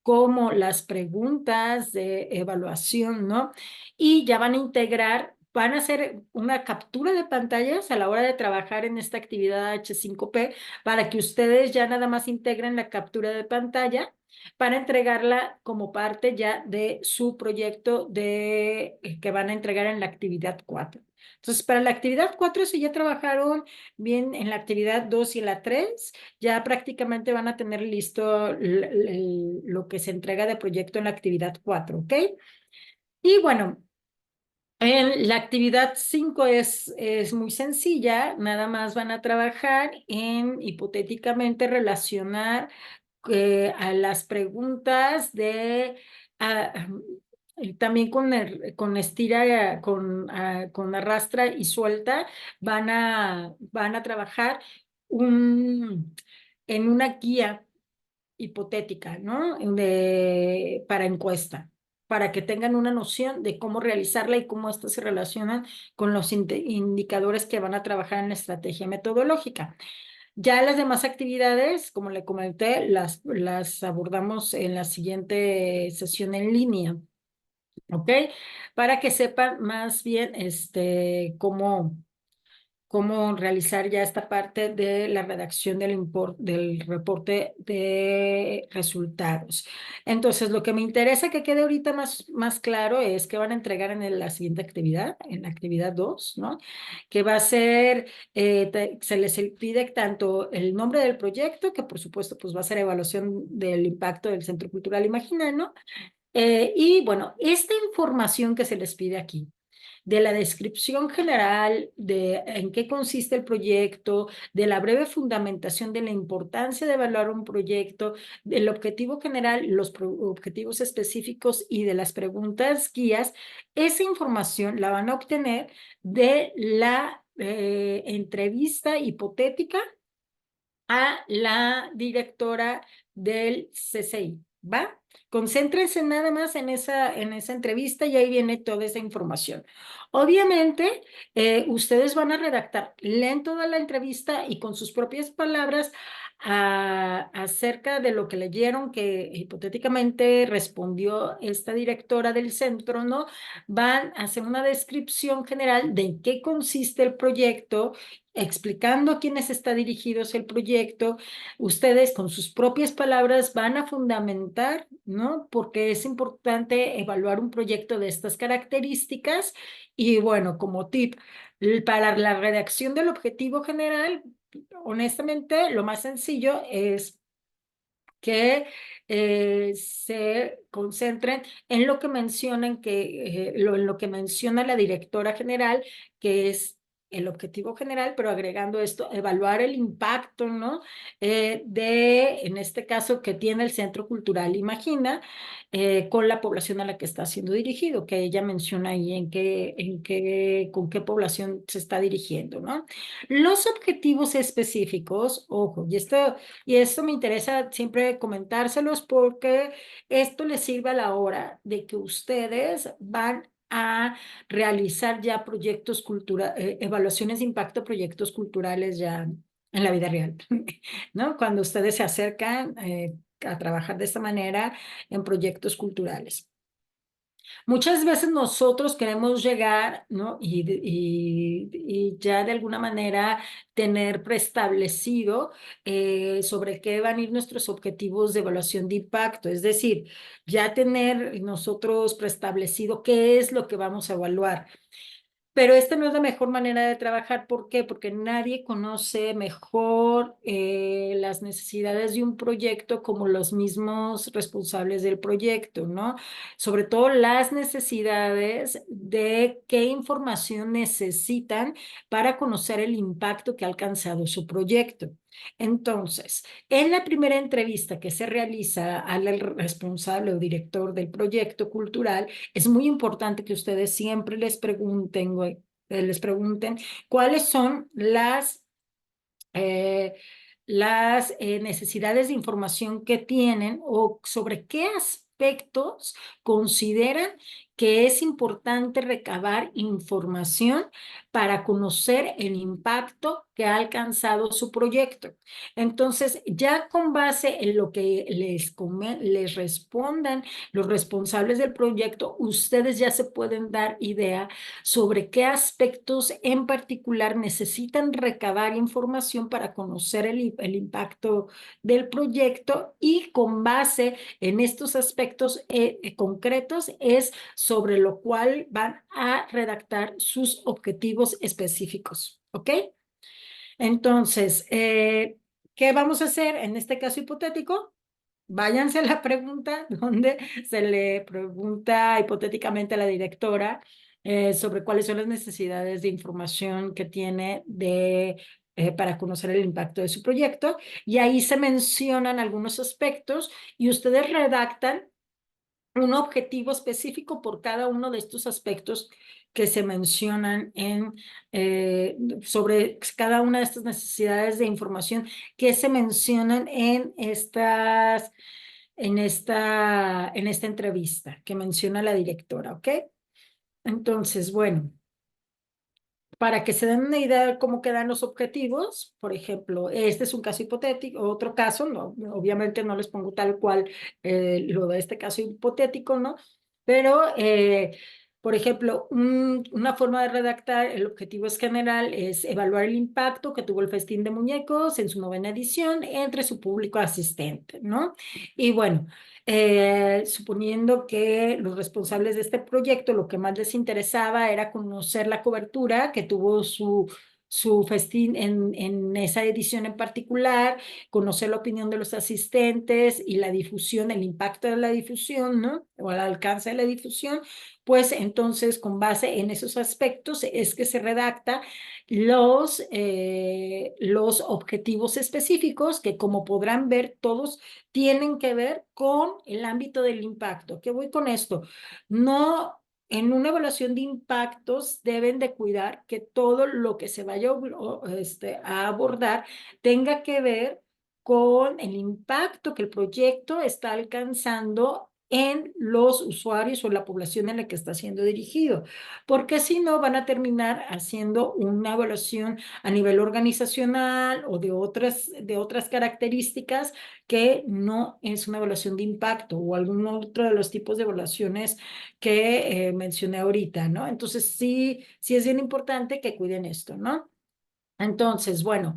Speaker 1: como las preguntas de evaluación, ¿no? Y ya van a integrar, van a hacer una captura de pantallas a la hora de trabajar en esta actividad H5P para que ustedes ya nada más integren la captura de pantalla para entregarla como parte ya de su proyecto que van a entregar en la actividad 4. Entonces, para la actividad 4, si ya trabajaron bien en la actividad 2 y en la 3, ya prácticamente van a tener listo lo que se entrega de proyecto en la actividad 4, ¿ok? Y bueno, en la actividad 5 es muy sencilla, nada más van a trabajar en hipotéticamente relacionar a las preguntas y también con estira, con arrastra y suelta, van a trabajar en una guía hipotética, ¿no? Para encuesta, para que tengan una noción de cómo realizarla y cómo éstas se relacionan con los indicadores que van a trabajar en la estrategia metodológica. Ya las demás actividades, como le comenté, las abordamos en la siguiente sesión en línea, ¿ok? Para que sepan más bien cómo realizar ya esta parte de la redacción del reporte de resultados. Entonces, lo que me interesa que quede ahorita más claro es que van a entregar en la siguiente actividad, en la actividad 2, ¿no? Que va a ser, se les pide tanto el nombre del proyecto, que por supuesto pues va a ser evaluación del impacto del Centro Cultural Imaginano, y bueno, esta información que se les pide aquí de la descripción general de en qué consiste el proyecto, de la breve fundamentación de la importancia de evaluar un proyecto, del objetivo general, los objetivos específicos y de las preguntas guías, esa información la van a obtener de la entrevista hipotética a la directora del CCI, ¿va? Concéntrense nada más en esa entrevista y ahí viene toda esa información. Obviamente, ustedes van a redactar, leen toda la entrevista y con sus propias palabras acerca de lo que leyeron, que hipotéticamente respondió esta directora del centro, ¿no? Van a hacer una descripción general de en qué consiste el proyecto, explicando a quiénes está dirigido el proyecto. Ustedes con sus propias palabras van a fundamentar, ¿no? Porque es importante evaluar un proyecto de estas características. Y bueno, como tip, para la redacción del objetivo general, honestamente, lo más sencillo es que se concentren en lo que mencionan en lo que menciona la directora general, que es el objetivo general, pero agregando esto, evaluar el impacto, ¿no? En este caso, que tiene el Centro Cultural Imagina, con la población a la que está siendo dirigido, que ella menciona ahí con qué población se está dirigiendo, ¿no? Los objetivos específicos, ojo, y esto me interesa siempre comentárselos porque esto les sirve a la hora de que ustedes van a realizar ya evaluaciones de impacto, proyectos culturales ya en la vida real, ¿no? Cuando ustedes se acercan a trabajar de esta manera en proyectos culturales. Muchas veces nosotros queremos llegar, ¿no? Y ya de alguna manera tener preestablecido sobre qué van a ir nuestros objetivos de evaluación de impacto. Es decir, ya tener nosotros preestablecido qué es lo que vamos a evaluar. Pero esta no es la mejor manera de trabajar. ¿Por qué? Porque nadie conoce mejor las necesidades de un proyecto como los mismos responsables del proyecto, ¿no? Sobre todo las necesidades de qué información necesitan para conocer el impacto que ha alcanzado su proyecto. Entonces, en la primera entrevista que se realiza al responsable o director del proyecto cultural, es muy importante que ustedes siempre les pregunten cuáles son eh, las necesidades de información que tienen o sobre qué aspectos consideran que es importante recabar información para conocer el impacto que ha alcanzado su proyecto. Entonces, ya con base en lo que les respondan los responsables del proyecto, ustedes ya se pueden dar idea sobre qué aspectos en particular necesitan recabar información para conocer el impacto del proyecto, y con base en estos aspectos concretos es sobre lo cual van a redactar sus objetivos específicos. ¿Ok? Entonces, ¿qué vamos a hacer en este caso hipotético? Váyanse a la pregunta donde se le pregunta hipotéticamente a la directora sobre cuáles son las necesidades de información que tiene para conocer el impacto de su proyecto, y ahí se mencionan algunos aspectos y ustedes redactan un objetivo específico por cada uno de estos aspectos que se mencionan sobre cada una de estas necesidades de información que se mencionan en esta entrevista que menciona la directora, ¿ok? Entonces, bueno, para que se den una idea de cómo quedan los objetivos, por ejemplo, este es un caso hipotético, otro caso, no, obviamente no les pongo tal cual lo de este caso hipotético, ¿no? Pero, por ejemplo, una forma de redactar el objetivo es general es evaluar el impacto que tuvo el Festín de Muñecos en su novena edición entre su público asistente, ¿no? Y bueno, suponiendo que los responsables de este proyecto lo que más les interesaba era conocer la cobertura que tuvo su festín en esa edición en particular, conocer la opinión de los asistentes y la difusión, el impacto de la difusión, ¿no? O el alcance de la difusión, pues entonces con base en esos aspectos es que se redacta los objetivos específicos que, como podrán ver, todos tienen que ver con el ámbito del impacto. ¿Qué voy con esto? No, en una evaluación de impactos deben de cuidar que todo lo que se vaya a abordar tenga que ver con el impacto que el proyecto está alcanzando en los usuarios o la población en la que está siendo dirigido, porque si no van a terminar haciendo una evaluación a nivel organizacional o de otras características que no es una evaluación de impacto o algún otro de los tipos de evaluaciones que mencioné ahorita, ¿no? Entonces sí es bien importante que cuiden esto, ¿no? Entonces, bueno.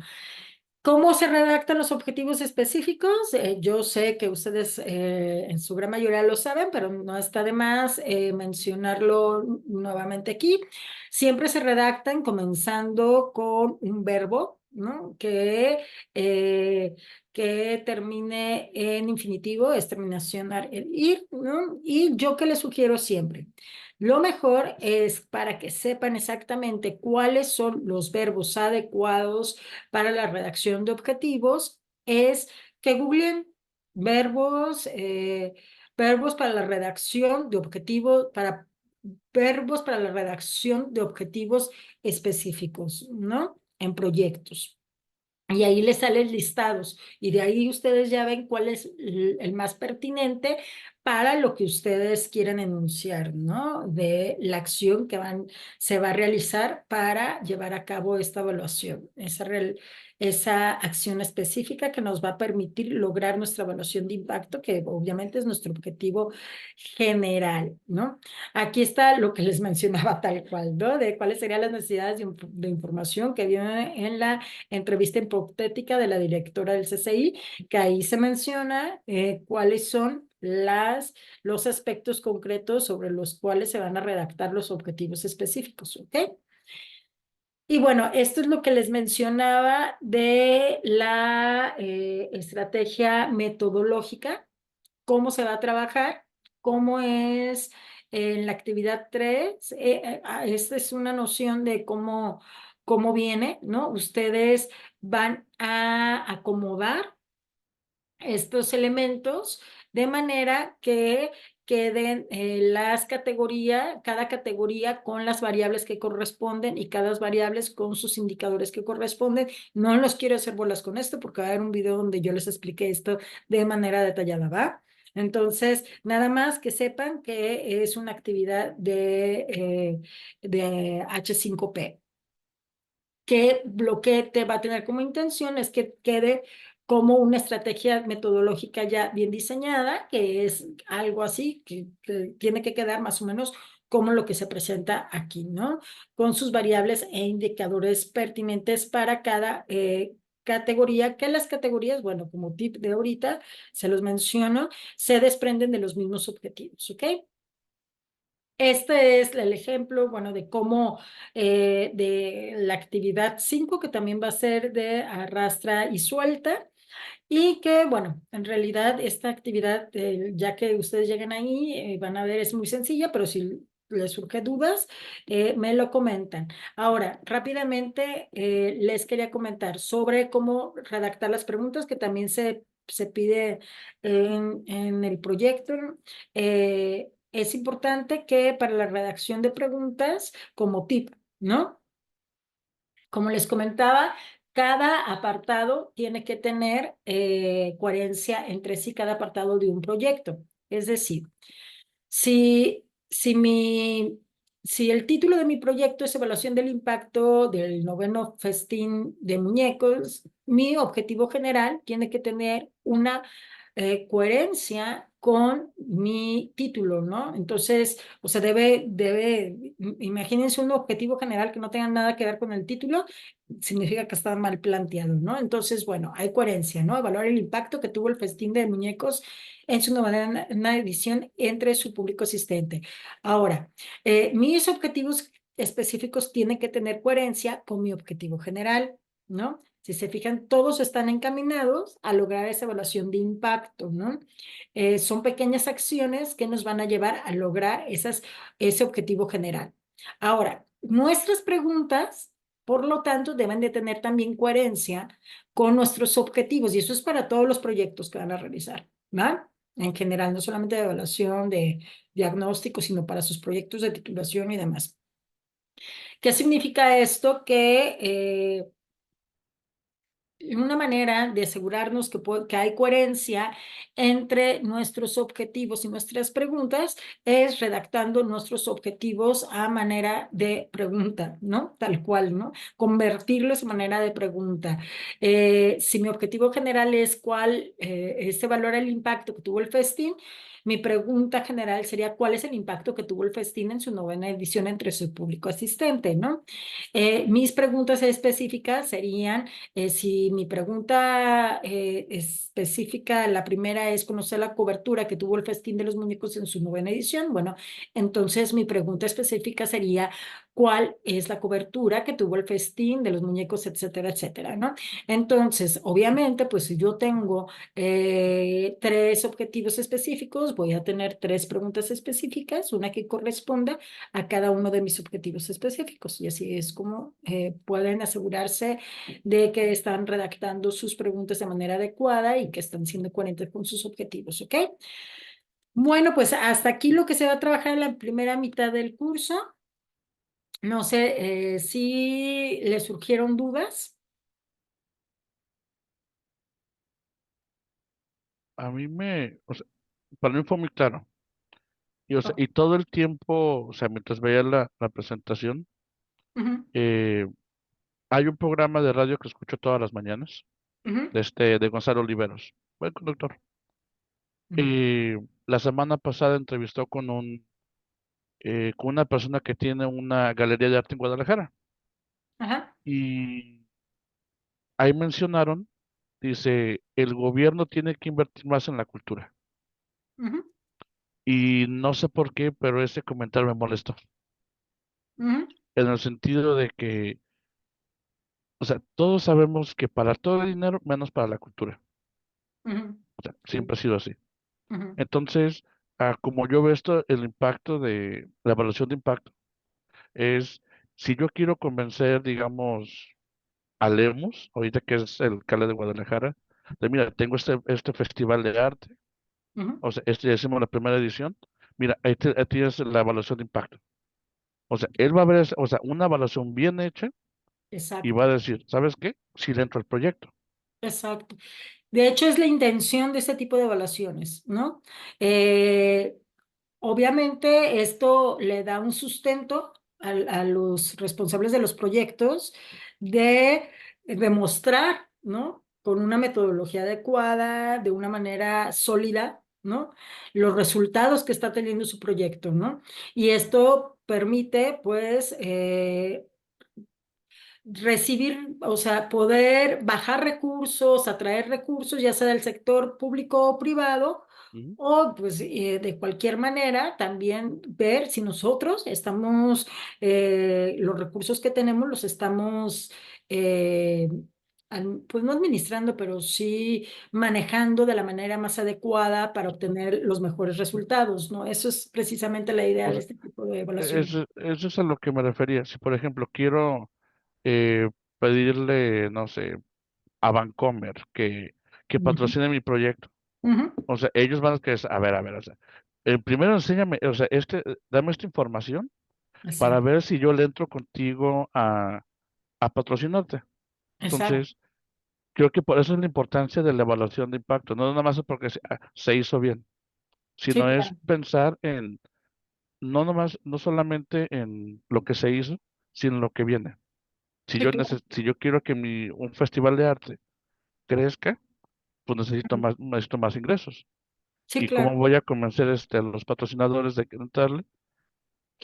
Speaker 1: ¿Cómo se redactan los objetivos específicos? Yo sé que ustedes en su gran mayoría lo saben, pero no está de más mencionarlo nuevamente aquí. Siempre se redactan comenzando con un verbo, ¿no? Eh, que termine en infinitivo, es terminación el ir, ¿no? Y yo que les sugiero siempre. Lo mejor es para que sepan exactamente cuáles son los verbos adecuados para la redacción de objetivos es que googleen verbos, verbos para la redacción de objetivos, para verbos para la redacción de objetivos específicos, ¿no? En proyectos. Y ahí les salen listados y de ahí ustedes ya ven cuál es el más pertinente para lo que ustedes quieren enunciar, ¿no? De la acción que se va a realizar para llevar a cabo esta evaluación, esa acción específica que nos va a permitir lograr nuestra evaluación de impacto, que obviamente es nuestro objetivo general, ¿no? Aquí está lo que les mencionaba tal cual, ¿no? De cuáles serían las necesidades de información que viene en la entrevista hipotética de la directora del CCI, que ahí se menciona cuáles son los aspectos concretos sobre los cuales se van a redactar los objetivos específicos, ¿ok? Y bueno, esto es lo que les mencionaba de la estrategia metodológica, cómo se va a trabajar, cómo es en la actividad 3. Esta es una noción de cómo viene, ¿no? Ustedes van a acomodar estos elementos de manera que queden las categorías, cada categoría con las variables que corresponden y cada variables con sus indicadores que corresponden. No los quiero hacer bolas con esto porque va a haber un video donde yo les expliqué esto de manera detallada, ¿va? Entonces, nada más que sepan que es una actividad de H5P que lo que te va a tener como intención es que quede como una estrategia metodológica ya bien diseñada, que es algo así, que tiene que quedar más o menos como lo que se presenta aquí, ¿no? Con sus variables e indicadores pertinentes para cada categoría, que las categorías, bueno, como tip de ahorita, se los menciono, se desprenden de los mismos objetivos, ¿ok? Este es el ejemplo, bueno, de cómo, de la actividad 5 que también va a ser de arrastra y suelta, y que, bueno, en realidad esta actividad, ya que ustedes llegan ahí, van a ver, es muy sencilla, pero si les surge dudas, me lo comentan. Ahora, rápidamente, les quería comentar sobre cómo redactar las preguntas, que también se pide en el proyecto. Es importante que para la redacción de preguntas, como tip, ¿no? Como les comentaba, cada apartado tiene que tener coherencia entre sí, cada apartado de un proyecto. Es decir, si el título de mi proyecto es Evaluación del Impacto del noveno Festín de Muñecos, mi objetivo general tiene que tener una coherencia con mi título, ¿no? Entonces, o sea, imagínense un objetivo general que no tenga nada que ver con el título, significa que está mal planteado, ¿no? Entonces, bueno, hay coherencia, ¿no? Evaluar el impacto que tuvo el Festín de Muñecos en su novena edición entre su público asistente. Ahora, mis objetivos específicos tienen que tener coherencia con mi objetivo general, ¿no? Si se fijan, todos están encaminados a lograr esa evaluación de impacto, ¿no? Son pequeñas acciones que nos van a llevar a lograr ese objetivo general. Ahora, nuestras preguntas, por lo tanto, deben de tener también coherencia con nuestros objetivos y eso es para todos los proyectos que van a realizar, ¿va? En general, no solamente de evaluación, de diagnóstico, sino para sus proyectos de titulación y demás. ¿Qué significa esto? Que una manera de asegurarnos que hay coherencia entre nuestros objetivos y nuestras preguntas es redactando nuestros objetivos a manera de pregunta, ¿no? Tal cual, ¿no? Convertirlos en manera de pregunta. Si mi objetivo general es cuál es evaluar el impacto que tuvo el festín, mi pregunta general sería cuál es el impacto que tuvo el festín en su novena edición entre su público asistente, ¿no? Mis preguntas específicas serían si mi pregunta específica, la primera es conocer la cobertura que tuvo el Festín de los Muñecos en su novena edición, bueno, entonces mi pregunta específica sería, ¿cuál es la cobertura que tuvo el Festín de los Muñecos, etcétera, etcétera, ¿no? Entonces, obviamente, pues si yo tengo tres objetivos específicos, voy a tener tres preguntas específicas, una que corresponda a cada uno de mis objetivos específicos, y así es como pueden asegurarse de que están redactando sus preguntas de manera adecuada y que están siendo coherentes con sus objetivos, ¿ok? Bueno, pues hasta aquí lo que se va a trabajar en la primera mitad del curso. No sé si le surgieron dudas.
Speaker 2: O sea, para mí fue muy claro. Y todo el tiempo, o sea, mientras veía la presentación,
Speaker 1: Ujú,
Speaker 2: eh, hay un programa de radio que escucho todas las mañanas,
Speaker 1: ujú,
Speaker 2: de Gonzalo Oliveros, buen conductor.
Speaker 1: ujú,
Speaker 2: Y la semana pasada entrevistó con una persona que tiene una galería de arte en Guadalajara.
Speaker 1: ajá,
Speaker 2: Y ahí mencionaron, dice, el gobierno tiene que invertir más en la cultura.
Speaker 1: ujú,
Speaker 2: Y no sé por qué, pero ese comentario me molestó,
Speaker 1: ujú,
Speaker 2: en el sentido de que, o sea, todos sabemos que para todo el dinero, menos para la cultura.
Speaker 1: ujú,
Speaker 2: O sea,
Speaker 1: sí,
Speaker 2: siempre ha sido así.
Speaker 1: ujú,
Speaker 2: Entonces, como yo veo esto, el impacto de la evaluación de impacto es, si yo quiero convencer, digamos, a Lemus, ahorita que es el alcalde de Guadalajara, de mira, tengo este festival de arte,
Speaker 1: ujú,
Speaker 2: o sea, este ya hicimos la primera edición, mira, ahí tienes la evaluación de impacto. O sea, él va a ver, o sea, una evaluación bien hecha y va
Speaker 1: exacto,
Speaker 2: a decir, ¿sabes qué? Sí le entro al proyecto.
Speaker 1: exacto. De hecho, es la intención de este tipo de evaluaciones, ¿no? Eh, Obviamente, esto le da un sustento a los responsables de los proyectos de demostrar, ¿no? Con una metodología adecuada, de una manera sólida, ¿no? Los resultados que está teniendo su proyecto, ¿no? Y esto permite, pues, recibir, o sea, poder bajar recursos, atraer recursos, ya sea del sector público o privado,
Speaker 2: Ujú.
Speaker 1: o pues de cualquier manera también ver si nosotros estamos, los recursos que tenemos los estamos, eh, pues no administrando, pero sí manejando de la manera más adecuada para obtener los mejores resultados, ¿no? Eso es precisamente la idea
Speaker 2: O
Speaker 1: de
Speaker 2: sea,
Speaker 1: este tipo de evaluación.
Speaker 2: eso es a lo que me refería. Si, por ejemplo, quiero eh, pedirle, no sé, a Vancomer que
Speaker 1: Ujú,
Speaker 2: patrocine mi proyecto.
Speaker 1: ujú,
Speaker 2: O sea, ellos van a que, a ver, o sea, primero enséñame, o sea, dame esta información para
Speaker 1: exacto,
Speaker 2: ver si yo le entro contigo a patrocinarte.
Speaker 1: exacto.
Speaker 2: Entonces, creo que por eso es la importancia de la evaluación de impacto. No nada más es porque se hizo bien,
Speaker 1: Sí,
Speaker 2: sino es
Speaker 1: claro.
Speaker 2: pensar en, no nomás, no solamente en lo que se hizo, sino en lo que viene.
Speaker 1: Sí, claro.
Speaker 2: Si yo quiero que un festival de arte crezca, pues
Speaker 1: Ujú.
Speaker 2: necesito más ingresos.
Speaker 1: Sí,
Speaker 2: ¿Y cómo
Speaker 1: claro.
Speaker 2: voy a convencer a los patrocinadores de que entrarle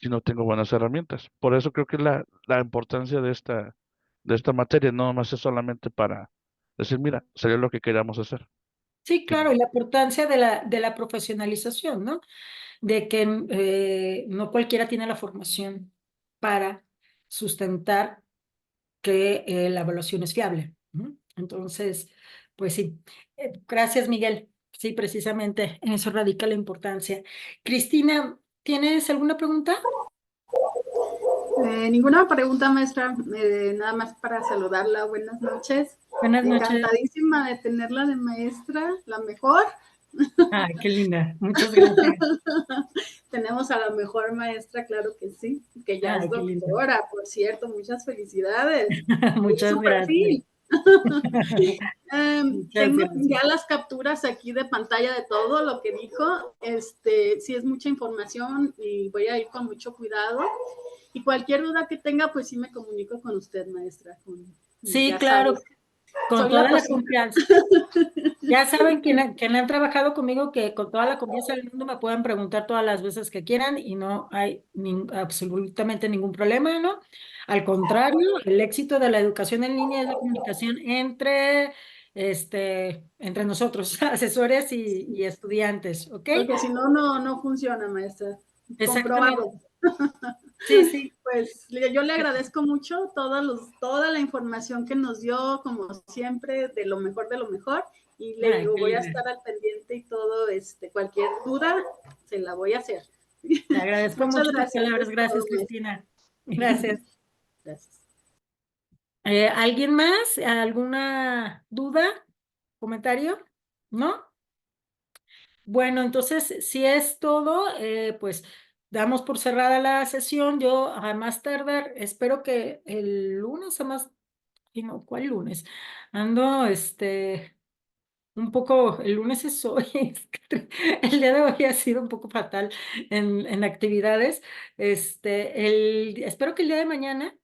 Speaker 2: si no tengo buenas herramientas? Por eso creo que la importancia de esta materia no más es solamente para decir, mira, sería lo que queríamos hacer.
Speaker 1: Sí, claro.
Speaker 2: Sin-
Speaker 1: Y la importancia de la profesionalización, ¿no? De que no cualquiera tiene la formación para sustentar que la evaluación es fiable. ¿No? Entonces, pues sí. Gracias, Miguel. Sí, precisamente en eso radica la importancia. Cristina, ¿tienes alguna pregunta?
Speaker 3: Ninguna pregunta, maestra. Nada más para saludarla. Buenas noches.
Speaker 1: Buenas noches.
Speaker 3: Encantadísima de tenerla de maestra, la mejor.
Speaker 1: Ay, qué linda. Muchas gracias.
Speaker 3: Tenemos a la mejor maestra, claro que sí, que ya es
Speaker 1: Ay, qué linda.
Speaker 3: doctora, por cierto. Muchas felicidades. Ahí es
Speaker 1: Muchas
Speaker 3: su
Speaker 1: gracias.
Speaker 3: perfil.
Speaker 1: Muchas
Speaker 3: Tengo
Speaker 1: gracias.
Speaker 3: ya las capturas aquí de pantalla de todo lo que dijo. Sí es mucha información y voy a ir con mucho cuidado. Y cualquier duda que tenga, pues sí me comunico con usted, maestra.
Speaker 1: Sí,
Speaker 3: Ya
Speaker 1: claro,
Speaker 3: sabes,
Speaker 1: con
Speaker 3: soy la
Speaker 1: toda la
Speaker 3: cocina.
Speaker 1: confianza. Ya saben quien han trabajado conmigo que con toda la confianza del mundo me pueden preguntar todas las veces que quieran y no hay absolutamente ningún problema, ¿no? Al contrario, el éxito de la educación en línea es la comunicación entre nosotros, asesores y estudiantes, ¿ok?
Speaker 3: Porque si no, no funciona, maestra.
Speaker 1: Exactamente.
Speaker 3: Comprobado.
Speaker 1: Sí, sí.
Speaker 3: Pues yo le agradezco mucho toda la información que nos dio, como siempre, de lo mejor de lo mejor. Y le
Speaker 1: Ay,
Speaker 3: digo,
Speaker 1: qué
Speaker 3: voy a
Speaker 1: linda.
Speaker 3: estar al pendiente y todo, cualquier duda, se la voy a hacer.
Speaker 1: Te agradezco
Speaker 3: Muchas
Speaker 1: mucho tus
Speaker 3: gracias,
Speaker 1: palabras.
Speaker 3: es todo,
Speaker 1: Gracias,
Speaker 3: maestra.
Speaker 1: Cristina. Gracias.
Speaker 3: Gracias.
Speaker 1: ¿Alguien más? ¿Alguna duda? ¿Comentario? ¿No? Bueno, entonces, si es todo, pues damos por cerrada la sesión. Yo a más tardar, espero que el lunes a más, y no, ¿cuál lunes? Ando, un poco, el lunes es hoy, el día de hoy ha sido un poco fatal en actividades. Espero que el día de mañana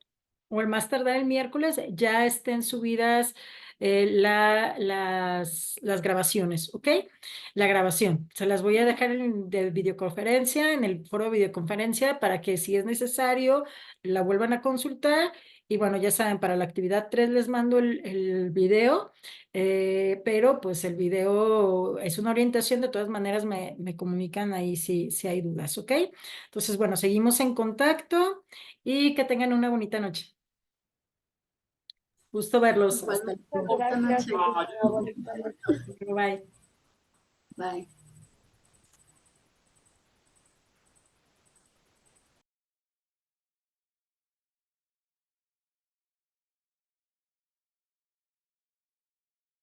Speaker 1: o el más tardar el miércoles ya estén subidas las grabaciones, ¿ok? La grabación. Se las voy a dejar de videoconferencia, en el foro de videoconferencia, para que si es necesario la vuelvan a consultar. Y bueno, ya saben, para la actividad 3 les mando el video, pero pues el video es una orientación, de todas maneras me comunican ahí si hay dudas, ¿ok? Entonces, bueno, seguimos en contacto y que tengan una bonita noche. Gusto verlos. Hasta
Speaker 3: Igualmente,
Speaker 1: luego.
Speaker 3: bonita noche.
Speaker 1: Bye.
Speaker 3: Bye.